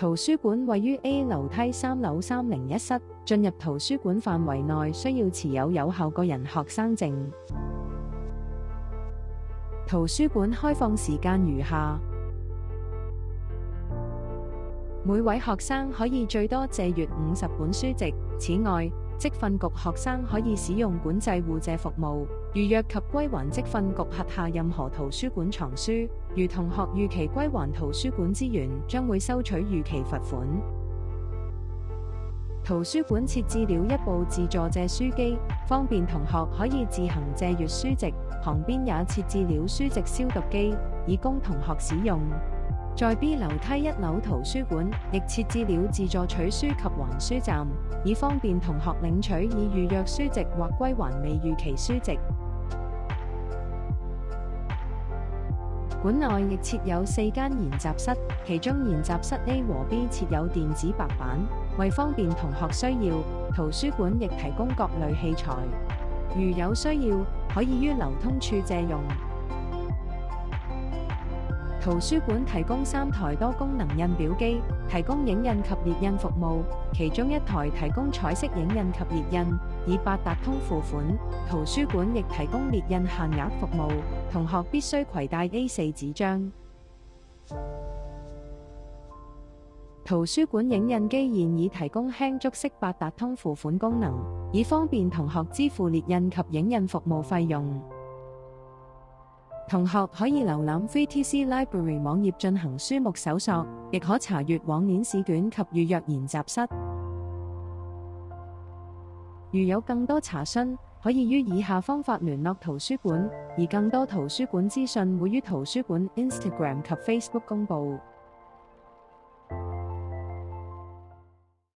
圖書館位於 A 樓梯3樓301室，進入圖書館範圍內需要持有有效個人學生證。圖書館開放時間如下：每位學生可以最多借閱50本書籍。此外，職訓局學生可以使用管制互借服務，預約及歸還職訓局轄下任何圖書館藏書。如同學逾期歸還圖書館資源，將會收取逾期罰款。圖書館設置了一部自助借書機，方便同學可以自行借閱書籍。旁邊也設置了書籍消毒機，以供同學使用。在 B 樓梯1樓圖書館，亦設置了自助取書及還書站，以方便同學領取已預約書籍或歸還未逾期書籍。館內亦設有4間研習室，其中研習室 A 和 B 設有電子白板，為方便同學需要，圖書館亦提供各類器材，如有需要，可以於流通處借用。圖書館提供3台多功能印表機，提供影印及列印服務，其中1台提供彩色影印及列印，以八達通付款。圖書館亦提供列印限額服務，同學必須攜帶 A4 紙張。圖書館影印機現已提供輕觸式八達通付款功能，以方便同學支付列印及影印服務費用。同學可以瀏覽 VTC Library 網頁進行書目搜索，亦可查閱往年試卷及預約研習室。如有更多查詢，可以於以下方法聯絡圖書館，而更多圖書館資訊會於圖書館 Instagram 及 Facebook 公佈。